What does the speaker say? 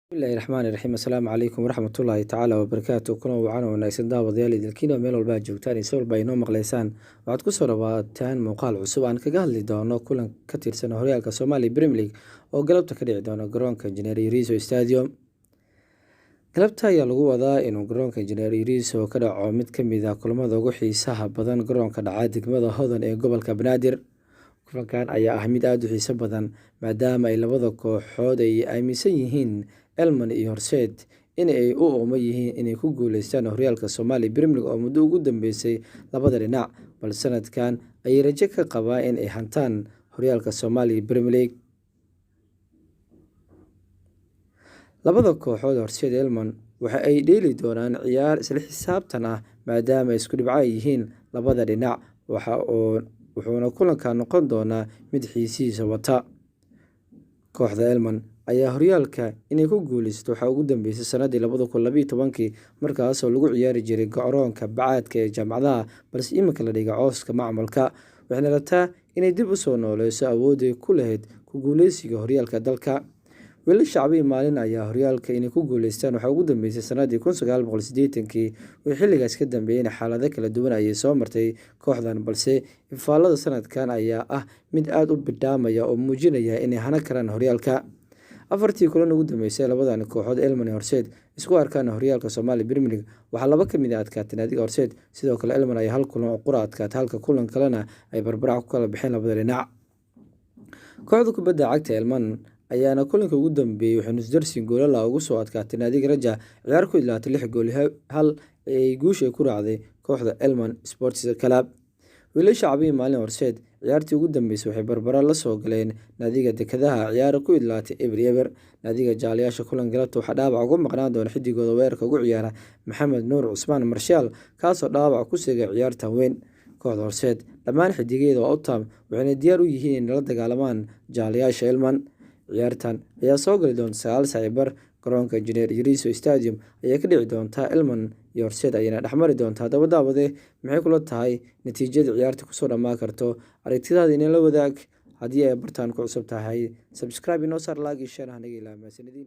bismillahi raxmaani raxiim assalaamu calaykum waraxmatullaahi tacaala wabarakaatu kuna wacan wanaagsan daawadayaal idilkiina meel walba aad joogtaan ise walba inoo maqlaysaan waxaad kusoo dhawaataan muuqaal cusub aan kaga hadli doono kulan ka tirsan horyaalka Soomaali Premier League oo galabta ka dhici doona garoonka Engineer Iriso Stadium. galabta ayaa lagu wadaa inuu garoonka Engineer Iriso ka dhaco mid ka mid ah kulamada ugu xiisaha badan garoonka dhaca degmada Hodan ee gobolka Banaadir. kulankan ayaa ah mid aad u xiiso badan maadaama ay labada kooxood ay aaminsan yihiin Elman iyo Horseed in ay u ooman yihiin inay ku guuleystaan horyaalka Soomaali Premier League oo muddo ugu dambeysay labada dhinac, balse sanadkan ay rajo ka qabaan in ay hantaan horyaalka Soomaali Premier League. labada kooxood Horseed iyo Elman waxa ay dheeli doonaan ciyaar isla xisaabtan ah maadaama ay isku dhibco yihiin labada dhinac, wuxuuna kulanka noqon doonaa mid xiisihiisa wata. kooxda Elman ayaa horyaalka inay ku guuleysato waxaa ugu dambeysay sanadii 2012 markaasoo lagu ciyaari jiray garoonka bacaadka ee jaamacadaha, balse iminka la dhigay cooska macmalka, waxayna rabtaa inay dib u soo nooleyso awoodday ku lahayd ku guuleysiga horyaalka dalka. weli shacbi maalin ayaa horyaalka inay ku guuleystaan waxaa ugu dambeysay sanadii 1980 oo xilligaas ka dambeeyay xaalado kala duwan ayay soo martay kooxdan, balse ifaalada sanadkan ayaa ah mid aad u bidhaamaya oo muujinaya inay hana karaan horyaalka. afartii kulan ugu dambeysay labadan kooxood Elman iyo Horseed isku arkaan horyaalka Soomaali Premier League waxaa laba ka mid ah adkaatay naadiga Horseed, sidoo kale Elman ay hal kulan oo qura adkaatay halka kulan kalena ay barbarac ku kala bixeen labada dhinac. kooxda kubadda cagta Elman ayaana kulanka ugu dambeeyay waxay nusdarsin goolala ugu soo adkaatay naadiga Raja ciyaar ku ilaatay 6 gool hal ay guusha ku raacday kooxda Elman Sports Club. weli shacbi maalin Horseed ciyaartii ugu dambeysay waxay barbara la soo galeen naadiga Dekedaha ciyaar ku ilaatay eber naadiga jaalayaasha kulan galabta waxaa dhaawac ugu maqnaan doona xidigooda weerarka ugu ciyaara Maxamed Nuur Cusmaan Marshall kaasoo dhaawac ku sigay ciyaartan weyn. kooxda Horseed dhammaan xidigeeda waa u taam waxayna diyaar u yihiin in la dagaalamaan jaalayaasha Elman. ciyaartan ayaa soo gali doonta 9:00 garoonka Engineer Iriso Stadium ayaa ka dhici doonta. Elman iyo Horseed ayayna dhexmari doonta. haddaba daawade maxay kula tahay natiijada ciyaarta kusoo dhammaan karto? aragtidaada inay la wadaag. haddii ay bartaan ku cusub tahay subscribe inoo saar, like iyo share hanaga ilaa mahadsanidin.